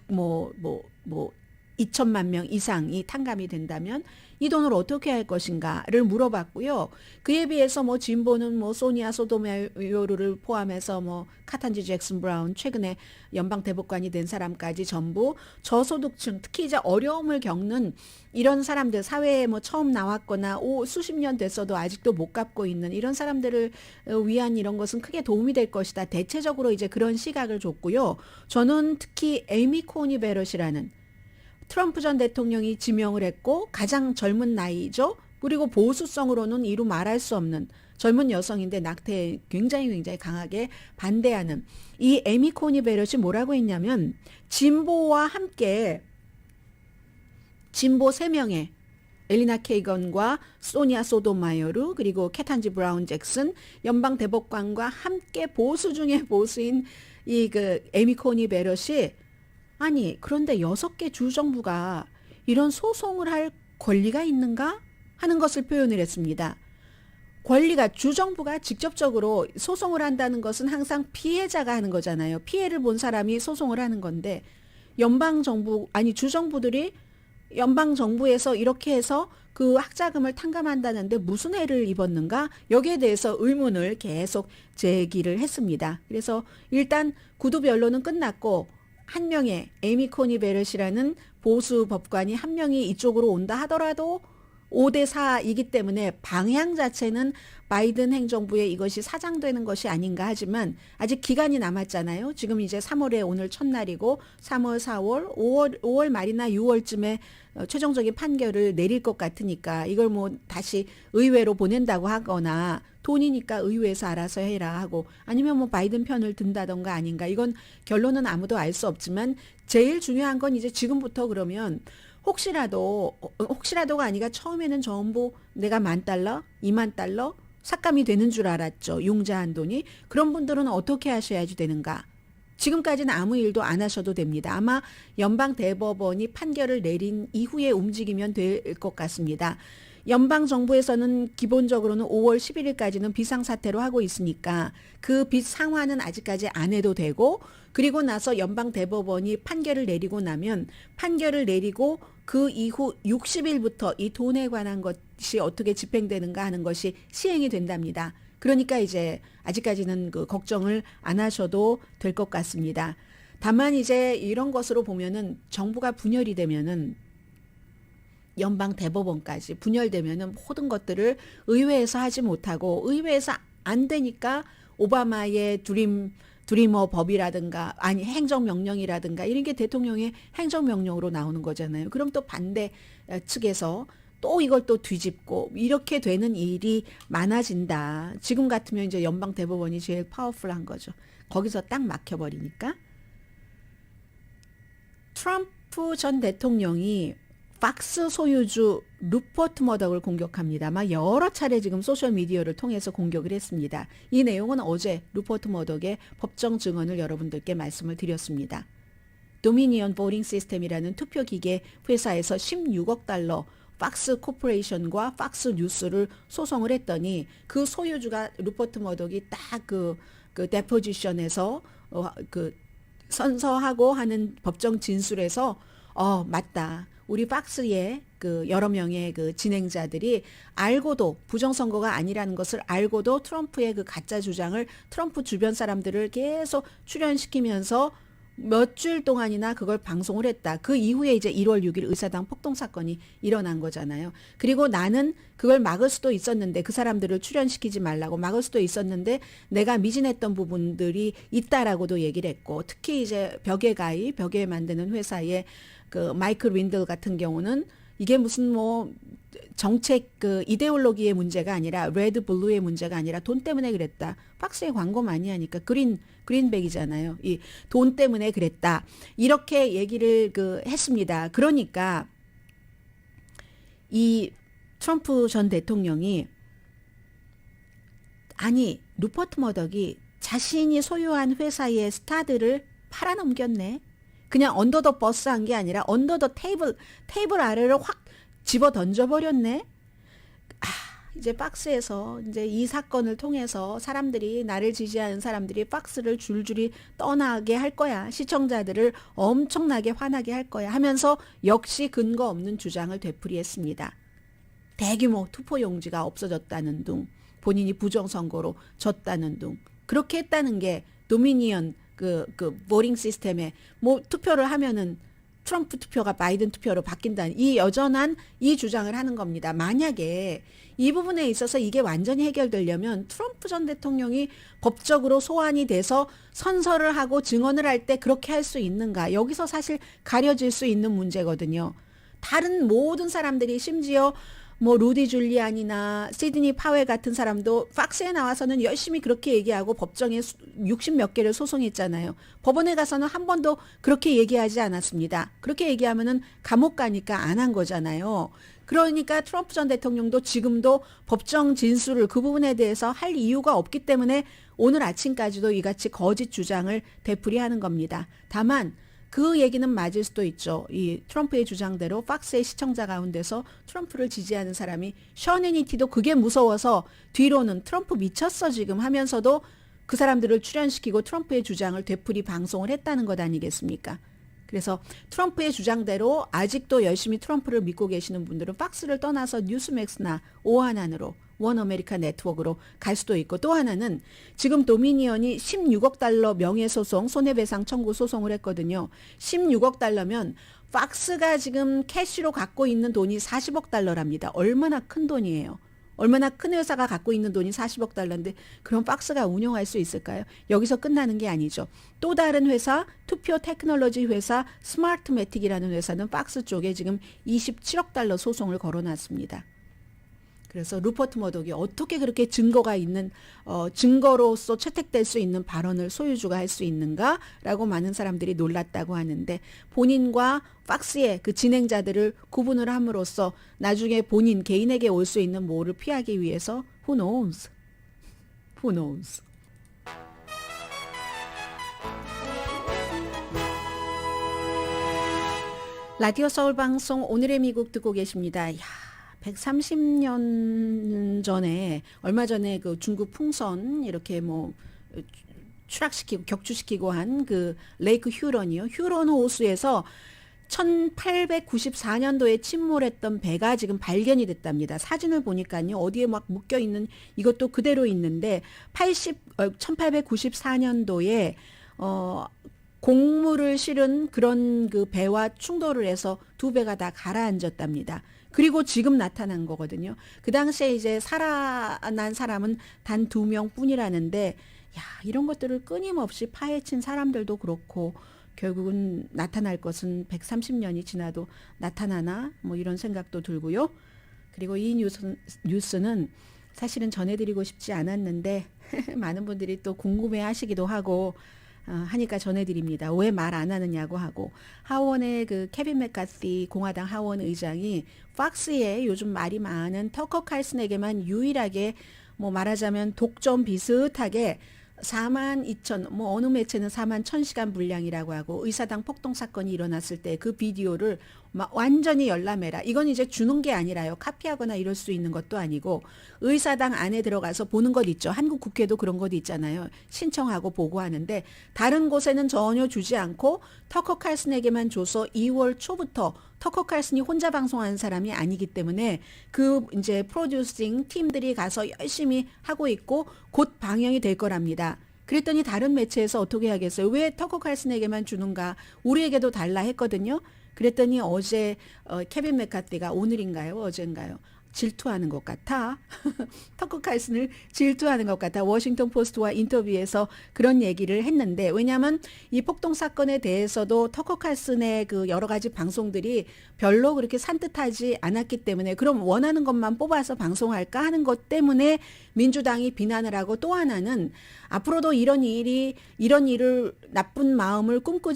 2천만 명 이상이 탕감이 된다면 이 돈을 어떻게 할 것인가를 물어봤고요. 그에 비해서 진보는 소니아 소토마요르를 포함해서 카탄지 잭슨 브라운, 최근에 연방 대법관이 된 사람까지 전부 저소득층, 특히 이제 어려움을 겪는 이런 사람들, 사회에 처음 나왔거나 수십 년 됐어도 아직도 못 갚고 있는 이런 사람들을 위한 이런 것은 크게 도움이 될 것이다. 대체적으로 이제 그런 시각을 줬고요. 저는 특히 에이미 코니 베럿이라는 트럼프 전 대통령이 지명을 했고 가장 젊은 나이죠. 그리고 보수성으로는 이루 말할 수 없는 젊은 여성인데 낙태에 굉장히 강하게 반대하는 이 에미 코니 베럿이 뭐라고 했냐면, 진보와 함께 진보 3명의 엘리나 케이건과 소니아 소토마요르 그리고 케탄지 브라운 잭슨 연방 대법관과 함께 보수 중에 보수인 이 에미 코니 베럿이, 아니 그런데 6개 주정부가 이런 소송을 할 권리가 있는가 하는 것을 표현을 했습니다. 권리가, 주정부가 직접적으로 소송을 한다는 것은 항상 피해자가 하는 거잖아요. 피해를 본 사람이 소송을 하는 건데, 연방정부 아니 주정부들이 연방정부에서 이렇게 해서 그 학자금을 탕감한다는데 무슨 해를 입었는가? 여기에 대해서 의문을 계속 제기를 했습니다. 그래서 일단 구두 변론은 끝났고, 한 명의 에이미 코니 베럿이라는 보수 법관이 한 명이 이쪽으로 온다 하더라도 5대4이기 때문에 방향 자체는 바이든 행정부에 이것이 사장되는 것이 아닌가 하지만 아직 기간이 남았잖아요. 지금 이제 3월에 오늘 첫날이고 3월, 4월, 5월 말이나 6월쯤에 최종적인 판결을 내릴 것 같으니까 이걸 다시 의회로 보낸다고 하거나 돈이니까 의회에서 알아서 해라 하고, 아니면 바이든 편을 든다던가 아닌가. 이건 결론은 아무도 알 수 없지만 제일 중요한 건 이제 지금부터 그러면 혹시라도가 아니라 처음에는 전부 내가 $10,000, $20,000 삭감이 되는 줄 알았죠. 융자한 돈이. 그런 분들은 어떻게 하셔야지 되는가. 지금까지는 아무 일도 안 하셔도 됩니다. 아마 연방 대법원이 판결을 내린 이후에 움직이면 될 것 같습니다. 연방 정부에서는 기본적으로는 5월 11일까지는 비상사태로 하고 있으니까 그 빚 상환은 아직까지 안 해도 되고, 그리고 나서 연방 대법원이 판결을 내리고 나면 판결을 내리고 그 이후 60일부터 이 돈에 관한 것이 어떻게 집행되는가 하는 것이 시행이 된답니다. 그러니까 이제 아직까지는 걱정을 안 하셔도 될 것 같습니다. 다만 이제 이런 것으로 보면은 정부가 분열이 되면은 연방 대법원까지 분열되면은 모든 것들을 의회에서 하지 못하고, 의회에서 안 되니까 오바마의 드리머 법이라든가 아니 행정명령이라든가 이런 게 대통령의 행정명령으로 나오는 거잖아요. 그럼 또 반대 측에서 또 이걸 또 뒤집고 이렇게 되는 일이 많아진다. 지금 같으면 이제 연방 대법원이 제일 파워풀한 거죠. 거기서 딱 막혀버리니까. 트럼프 전 대통령이 팍스 소유주 루퍼트 머덕을 공격합니다. 여러 차례 지금 소셜미디어를 통해서 공격을 했습니다. 이 내용은 어제 루퍼트 머덕의 법정 증언을 여러분들께 말씀을 드렸습니다. 도미니언 보링 시스템이라는 투표기계 회사에서 16억 달러 팍스 코퍼레이션과 팍스 뉴스를 소송을 했더니 그 소유주가 루퍼트 머덕이 딱 그 데포지션에서 선서하고 하는 법정 진술에서 맞다. 우리 팍스의 여러 명의 진행자들이 알고도 부정선거가 아니라는 것을 알고도 트럼프의 가짜 주장을 트럼프 주변 사람들을 계속 출연시키면서 몇 주일 동안이나 그걸 방송을 했다. 그 이후에 이제 1월 6일 의사당 폭동 사건이 일어난 거잖아요. 그리고 나는 그걸 막을 수도 있었는데 그 사람들을 출연시키지 말라고 막을 수도 있었는데 내가 미진했던 부분들이 있다라고도 얘기를 했고 특히 이제 벽에 만드는 회사의 그 마이클 윈들 같은 경우는 이게 무슨 뭐 정책 그 이데올로기의 문제가 아니라 레드 블루의 문제가 아니라 돈 때문에 그랬다. 박스에 광고 많이 하니까 그린백이잖아요. 이 돈 때문에 그랬다. 이렇게 얘기를 그 했습니다. 그러니까 이 트럼프 전 대통령이 아니 루퍼트 머덕이 자신이 소유한 회사의 스타들을 팔아넘겼네. 그냥 언더 더 버스 한 게 아니라 언더 더 테이블 아래로 확 집어 던져버렸네. 이제 박스에서 이제 이 사건을 통해서 사람들이 나를 지지하는 사람들이 박스를 줄줄이 떠나게 할 거야. 시청자들을 엄청나게 화나게 할 거야 하면서 역시 근거 없는 주장을 되풀이했습니다. 대규모 투표 용지가 없어졌다는 둥, 본인이 부정선거로 졌다는 둥, 그렇게 했다는 게 도미니언 그 보링 시스템에 뭐 투표를 하면은 트럼프 투표가 바이든 투표로 바뀐다는 이 여전한 이 주장을 하는 겁니다. 만약에 이 부분에 있어서 이게 완전히 해결되려면 트럼프 전 대통령이 법적으로 소환이 돼서 선서를 하고 증언을 할 때 그렇게 할 수 있는가? 여기서 사실 가려질 수 있는 문제거든요. 다른 모든 사람들이 심지어 뭐 루디 줄리안이나 시드니 파웰 같은 사람도 팍스에 나와서는 열심히 그렇게 얘기하고 법정에 60 몇 개를 소송했잖아요. 법원에 가서는 한 번도 그렇게 얘기하지 않았습니다. 그렇게 얘기하면은 감옥 가니까 안 한 거잖아요. 그러니까 트럼프 전 대통령도 지금도 법정 진술을 그 부분에 대해서 할 이유가 없기 때문에 오늘 아침까지도 이같이 거짓 주장을 되풀이하는 겁니다. 다만 그 얘기는 맞을 수도 있죠. 이 트럼프의 주장대로 팍스의 시청자 가운데서 트럼프를 지지하는 사람이 션 해니티도 그게 무서워서 뒤로는 트럼프 미쳤어 지금 하면서도 그 사람들을 출연시키고 트럼프의 주장을 되풀이 방송을 했다는 것 아니겠습니까? 그래서 트럼프의 주장대로 아직도 열심히 트럼프를 믿고 계시는 분들은 팍스를 떠나서 뉴스맥스나 오하난으로 원 아메리카 네트워크로 갈 수도 있고 또 하나는 지금 도미니언이 16억 달러 명예소송 손해배상 청구 소송을 했거든요. 16억 달러면 팍스가 지금 캐시로 갖고 있는 돈이 40억 달러랍니다. 얼마나 큰 돈이에요. 얼마나 큰 회사가 갖고 있는 돈이 40억 달러인데 그럼 팍스가 운영할 수 있을까요? 여기서 끝나는 게 아니죠. 또 다른 회사 투표 테크놀로지 회사 스마트매틱이라는 회사는 팍스 쪽에 지금 27억 달러 소송을 걸어놨습니다. 그래서 루퍼트 머독이 어떻게 그렇게 증거가 있는 증거로서 채택될 수 있는 발언을 소유주가 할 수 있는가라고 많은 사람들이 놀랐다고 하는데 본인과 팍스의 그 진행자들을 구분을 함으로써 나중에 본인 개인에게 올 수 있는 뭐를 피하기 위해서 who knows? Who knows? 라디오 서울 방송 오늘의 미국 듣고 계십니다. 130년 전에 얼마 전에 그 중국 풍선 이렇게 뭐 추락시키고 격추시키고 한 그 레이크 휴런이요. 휴런 호수에서 1894년도에 침몰했던 배가 지금 발견이 됐답니다. 사진을 보니까요. 어디에 막 묶여 있는 이것도 그대로 있는데 1894년도에 곡물을 실은 그런 그 배와 충돌을 해서 두 배가 다 가라앉았답니다. 그리고 지금 나타난 거거든요. 그 당시에 이제 살아난 사람은 단 2명 뿐이라는데, 이런 것들을 끊임없이 파헤친 사람들도 그렇고, 결국은 나타날 것은 130년이 지나도 나타나나? 뭐 이런 생각도 들고요. 그리고 이 뉴스는 사실은 전해드리고 싶지 않았는데, 많은 분들이 또 궁금해 하시기도 하고, 하니까 전해드립니다. 왜 말 안 하느냐고 하고 하원의 그 케빈 맥카시 공화당 하원 의장이 팍스에 요즘 말이 많은 터커 칼슨에게만 유일하게 뭐 말하자면 독점 비슷하게 42,000 뭐 어느 매체는 41,000시간 분량이라고 하고 의사당 폭동 사건이 일어났을 때 그 비디오를 막 완전히 열람해라. 이건 이제 주는 게 아니라요. 카피하거나 이럴 수 있는 것도 아니고 의사당 안에 들어가서 보는 것 있죠. 한국 국회도 그런 것 있잖아요. 신청하고 보고하는데 다른 곳에는 전혀 주지 않고 터커 칼슨에게만 줘서 2월 초부터 터커 칼슨이 혼자 방송하는 사람이 아니기 때문에 그 이제 프로듀싱 팀들이 가서 열심히 하고 있고 곧 방영이 될 거랍니다. 그랬더니 다른 매체에서 어떻게 하겠어요? 왜 터커 칼슨에게만 주는가? 우리에게도 달라 했거든요. 그랬더니 어제 케빈 맥카티가 오늘인가요? 어젠가요? 질투하는 것 같아. 터커 칼슨을 질투하는 것 같아. 워싱턴 포스트와 인터뷰에서 그런 얘기를 했는데, 왜냐하면 이 폭동 사건에 대해서도 터커 칼슨의 그 여러 가지 방송들이 별로 그렇게 산뜻하지 않았기 때문에, 그럼 원하는 것만 뽑아서 방송할까 하는 것 때문에 민주당이 비난을 하고, 또 하나는 앞으로도 이런 일을 나쁜 마음을 꿈꿀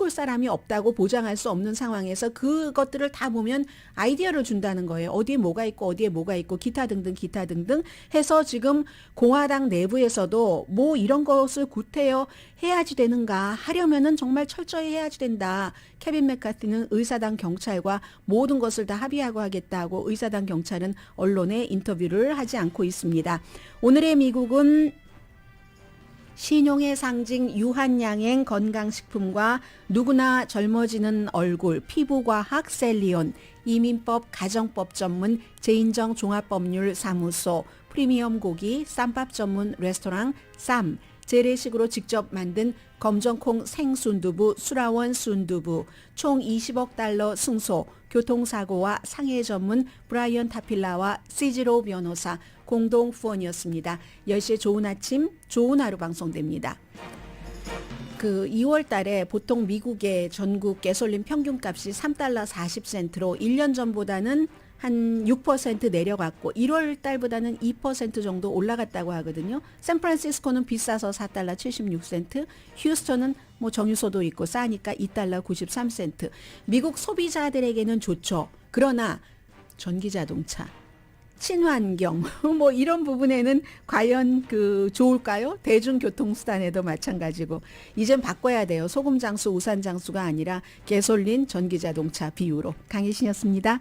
사람이 없다고 보장할 수 없는 상황에서 그것들을 다 보면 아이디어를 준다는 거예요. 어디에 뭐가 있고 어디에 뭐가 있고 기타 등등 해서 지금 공화당 내부에서도 뭐 이런 것을 구태여 해야지 되는가, 하려면은 정말 철저히 해야지 된다. 케빈 맥카티는 의사당 경찰과 모든 것을 다 합의하고 하겠다고 의사당 경찰은 언론에 인터뷰를 하지 않고 있습니다. 오늘의 미국은 신용의 상징 유한양행 건강식품과 누구나 젊어지는 얼굴 피부과학 셀리온, 이민법 가정법 전문 제인정 종합법률 사무소, 프리미엄 고기 쌈밥 전문 레스토랑 쌈, 재래식으로 직접 만든 검정콩 생순두부 수라원 순두부, 총 20억 달러 승소, 교통사고와 상해 전문 브라이언 타필라와 시지로 변호사 공동 후원이었습니다. 10시에 좋은 아침, 좋은 하루 방송됩니다. 그 2월 달에 보통 미국의 전국 가솔린 평균값이 3달러 40센트로 1년 전보다는 한 6% 내려갔고 1월 달보다는 2% 정도 올라갔다고 하거든요. 샌프란시스코는 비싸서 4달러 76센트, 휴스턴은 뭐 정유소도 있고 싸니까 2달러 93센트. 미국 소비자들에게는 좋죠. 그러나 전기자동차, 친환경 뭐 이런 부분에는 과연 좋을까요? 대중교통수단에도 마찬가지고 이젠 바꿔야 돼요. 소금 장수, 우산 장수가 아니라 가솔린, 전기자동차 비유로. 강혜신이었습니다.